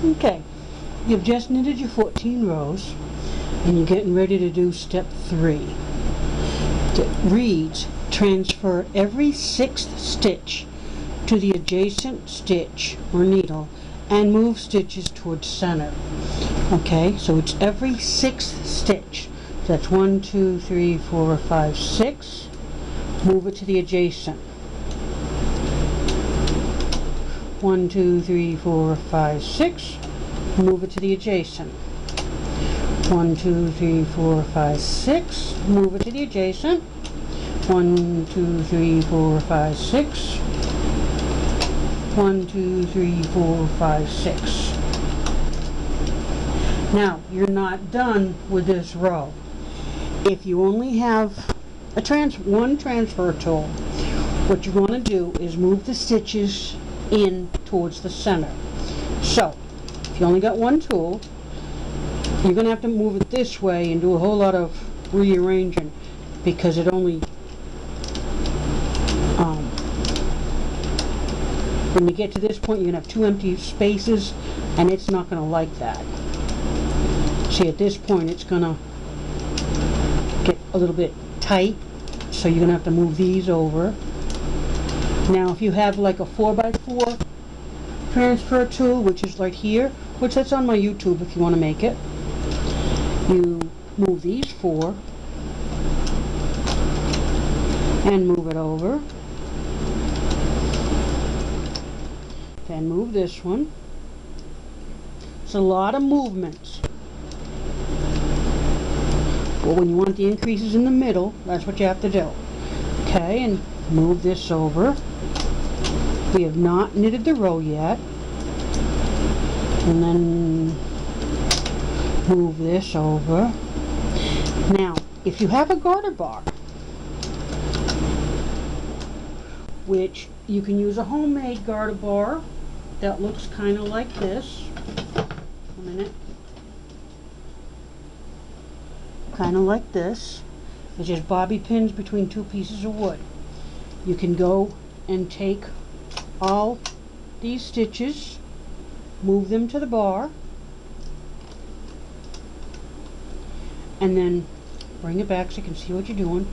Okay, you've just knitted your 14 rows and you're getting ready to do step 3. It reads, transfer every 6th stitch to the adjacent stitch or needle and move stitches towards center. Okay, so it's every 6th stitch. So that's 1, 2, 3, 4, 5, 6. Move it to the adjacent. 1, 2, 3, 4, 5, 6. Move it to the adjacent. 1, 2, 3, 4, 5, 6. Move it to the adjacent. 1, 2, 3, 4, 5, 6. 1, 2, 3, 4, 5, 6. Now, you're not done with this row. If you only have one transfer tool, what you want to do is move the stitches in towards the center. So, if you only got one tool, you're going to have to move it this way and do a whole lot of rearranging, because it only, when you get to this point, you're going to have 2 empty spaces, and it's not going to like that. See, at this point, it's going to get a little bit tight, so you're going to have to move these over. Now, if you have like a 4x4 transfer tool, which is right here, which that's on my YouTube if you want to make it, you move these 4 and move it over. Then move this one. It's a lot of movements. Well, when you want the increases in the middle, that's what you have to do. Okay, and move this over. We have not knitted the row yet. And then move this over. Now, if you have a garter bar, which you can use a homemade garter bar that looks kind of like this. A minute. Kind of like this. It's just bobby pins between 2 pieces of wood. You can go and take all these stitches, move them to the bar, and then bring it back so you can see what you're doing.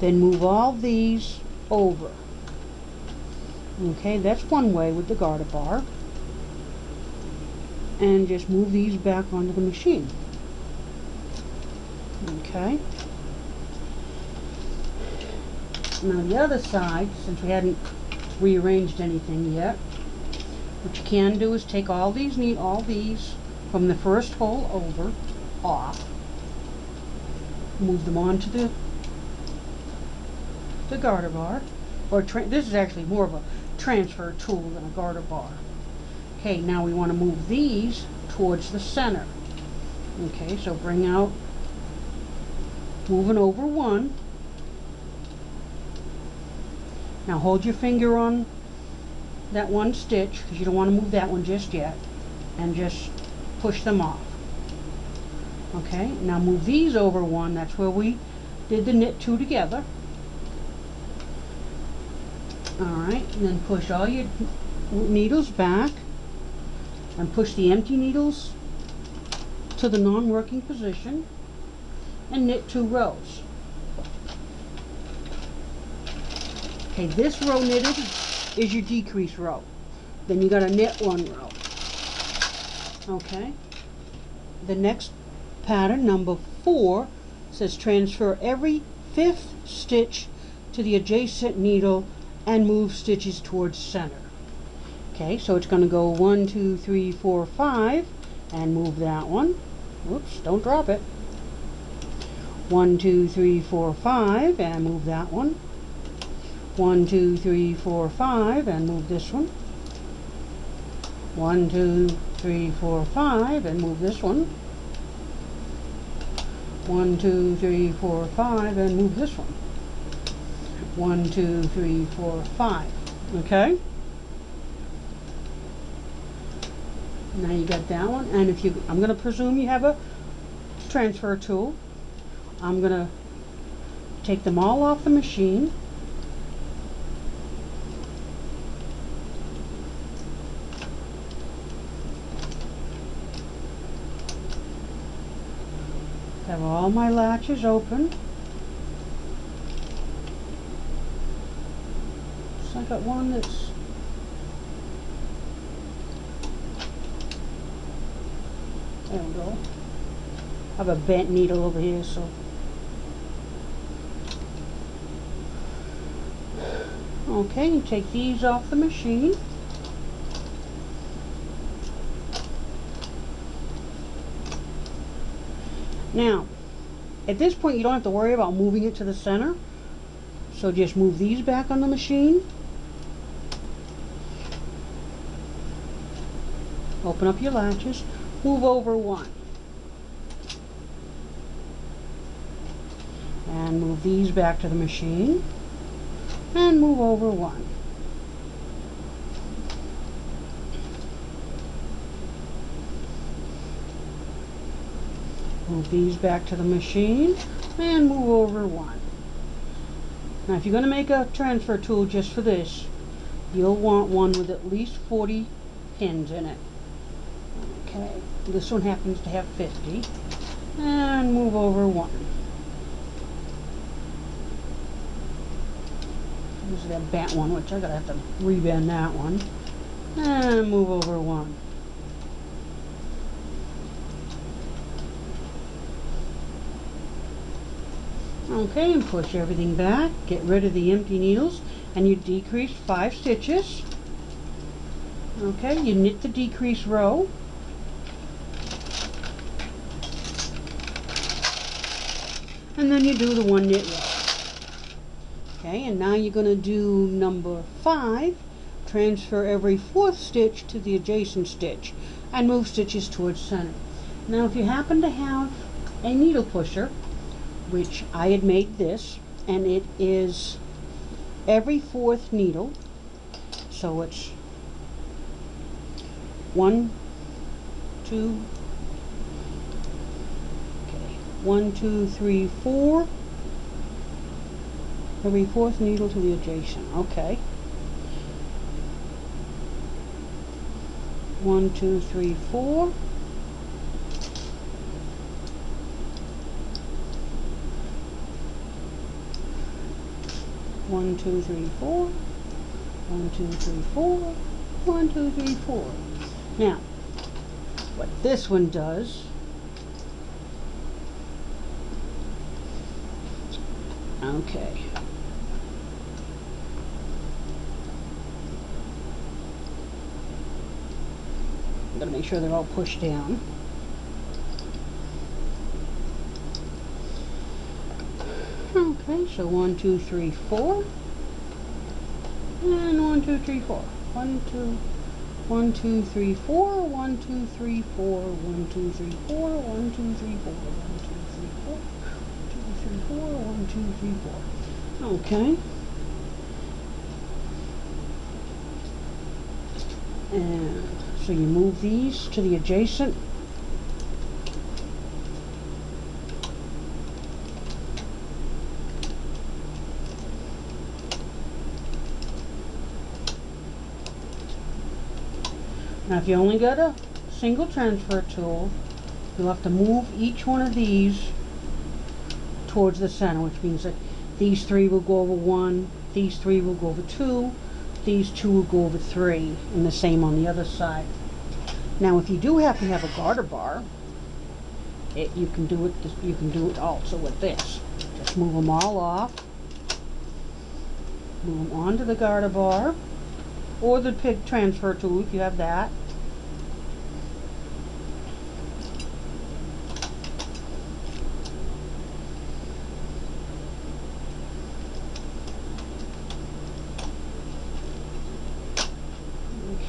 Then move all these over. Okay, that's one way with the garter bar. And just move these back onto the machine. Okay. Now the other side, since we hadn't rearranged anything yet, what you can do is take all these from the first hole over, off, move them onto the garter bar, or this is actually more of a transfer tool than a garter bar. Okay, now we want to move these towards the center. Okay, so bring out, moving over 1. Now hold your finger on that one stitch, because you don't want to move that one just yet, and just push them off. Okay, now move these over 1. That's where we did the knit 2 together. Alright, and then push all your needles back and push the empty needles to the non-working position and knit 2 rows. Okay, this row knitted is your decrease row. Then you got to knit 1 row. Okay, the next pattern, number 4, says transfer every 5th stitch to the adjacent needle and move stitches towards center. Okay, so it's going to go 1, 2, 3, 4, 5 and move that one. Whoops, don't drop it. 1, 2, 3, 4, 5 and move that one. 1, 2, 3, 4, 5 and move this one. 1, 2, 3, 4, 5 and move this one. 1, 2, 3, 4, 5 and move this one. 1, 2, 3, 4, 5. Okay? Now you got that one, and if you, I'm going to presume you have a transfer tool. I'm going to take them all off the machine. Have all my latches open. So I got one that's there we go. I have a bent needle over here, so okay, you take these off the machine. Now, at this point you don't have to worry about moving it to the center, so just move these back on the machine. Open up your latches, move over one. And move these back to the machine, and move over one. Move these back to the machine and move over one. Now if you're going to make a transfer tool just for this, you'll want one with at least 40 pins in it. Okay, this one happens to have 50. And move over one. This is that bent one, which I'm going to have to rebend that one. And move over one. Okay, and push everything back, get rid of the empty needles, and you decrease 5 stitches. Okay, you knit the decrease row. And then you do the 1 knit row. Okay, and now you're going to do number 5, transfer every 4th stitch to the adjacent stitch, and move stitches towards center. Now if you happen to have a needle pusher, which I had made this, and it is every 4th needle, so it's 1, 2, okay, 1, 2, 3, 4, every 4th needle to the adjacent. Okay, 1, 2, 3, 4. 1, 2, 3, 4. 1, 2, 3, 4. 1, 2, 3, 4. Now, what this one does, okay, I'm going to make sure they're all pushed down. Okay, so 1, 2, 3, 4, and 1, 2, 3, 4. 1, 2, 1, 2, 3, 4, 1, 2, 3, 4, 1, 2, 3, 4, 1, 2, 3, 4, 1, 2, 3, 4, 2, 3, 4, 1, 2, 3, 4. Okay. And so you move these to the adjacent. Now if you only got a single transfer tool, you'll have to move each one of these towards the center, which means that these 3 will go over 1, these 3 will go over 2, these 2 will go over 3, and the same on the other side. Now if you do happen to have a garter bar, you can do it also with this. Just move them all off, move them onto the garter bar, or the pig transfer tool if you have that.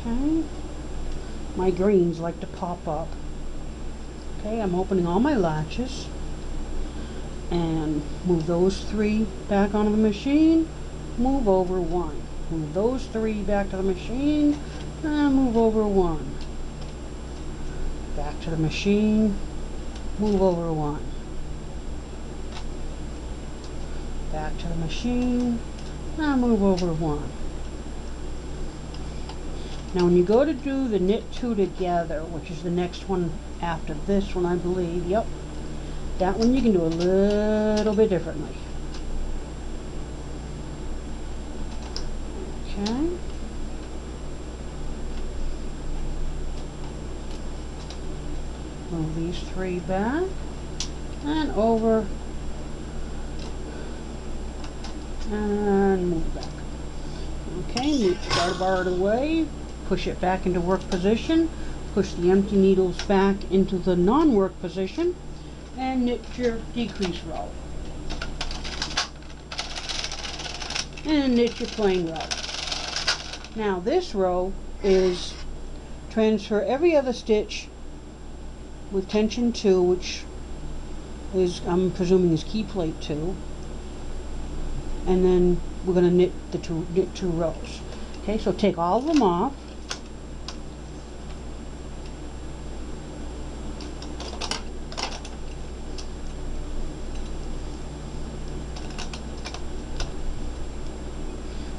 Okay, my greens like to pop up. Okay, I'm opening all my latches and move those 3 back onto the machine, move over 1. Move those 3 back to the machine, and move over 1. Back to the machine, move over 1. Back to the machine, and move over 1. Now when you go to do the knit 2 together, which is the next one after this one I believe, yep, That one you can do a little bit differently. Okay. Move these 3 back and over and move back. Okay, move the garter bar out of the way, push it back into work position, push the empty needles back into the non-work position, and knit your decrease row. And knit your plain row. Now this row is transfer every other stitch with tension 2, which is, I'm presuming, is key plate 2, and then we're going to knit two rows. Okay, so take all of them off.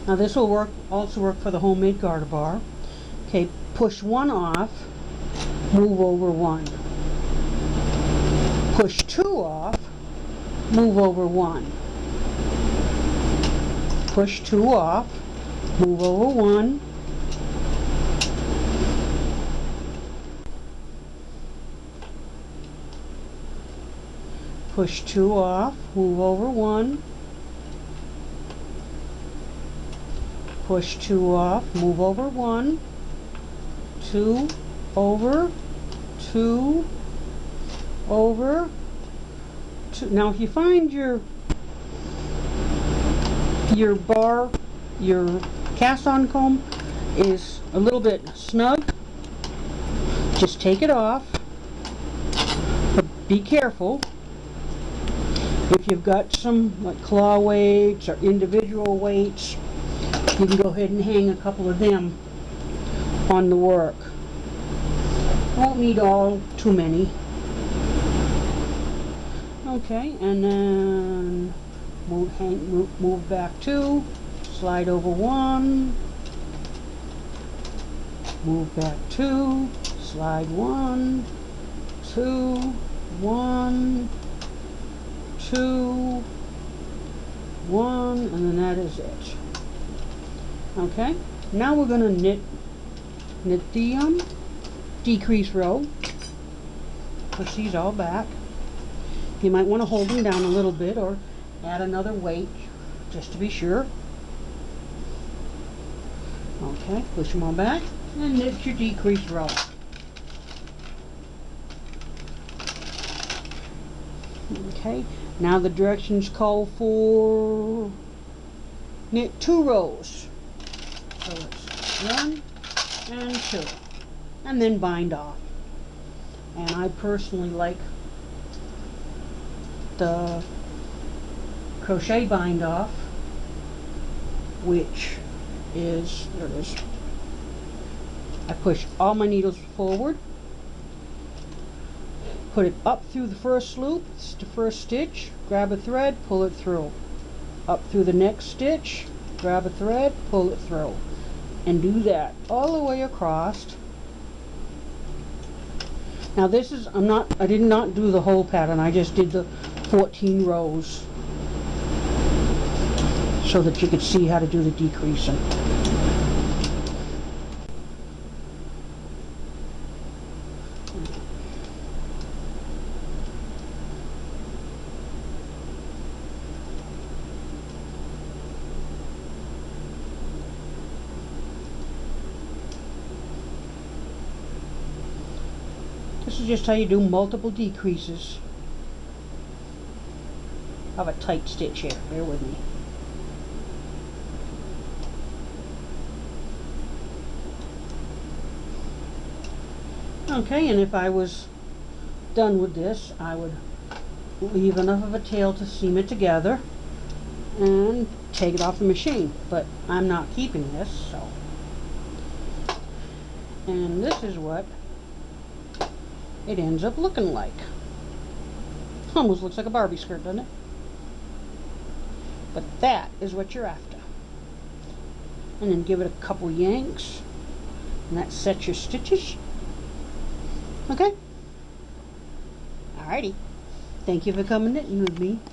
Now this will also work for the homemade garter bar. Okay, push 1 off, move over 1. Push 2 off, move over 1. Push 2 off, move over 1. Push 2 off, move over 1. Push 2 off, move over 1. 2 over, 2 over, 2. Now if you find your bar, your cast-on comb is a little bit snug, just take it off, but be careful. If you've got some like claw weights or individual weights, you can go ahead and hang a couple of them on the work. Won't need too many. Okay, and then move back 2, slide over 1, move back 2, slide 1, 2, 1, 2, 1, and then that is it. Okay, now we're going to knit the decrease row. Push these all back. You might want to hold them down a little bit or add another weight just to be sure. Okay, push them all back and knit your decrease row. Okay, now the directions call for knit 2 rows. So it's 1 and 2, and then bind off. And I personally like the crochet bind off, which is, there it is. I push all my needles forward, put it up through the first loop, it's the first stitch, grab a thread, pull it through. Up through the next stitch, grab a thread, pull it through. And do that all the way across. Now this is, I did not do the whole pattern, I just did the 14 rows so that you could see how to do the decreasing. This is just how you do multiple decreases of a tight stitch here. Bear with me. Okay, and if I was done with this, I would leave enough of a tail to seam it together and take it off the machine. But I'm not keeping this, so. And this is what it ends up looking like. Almost looks like a Barbie skirt, doesn't it? But that is what you're after. And then give it a couple yanks, and that sets your stitches. Okay? Alrighty. Thank you for coming knitting with me.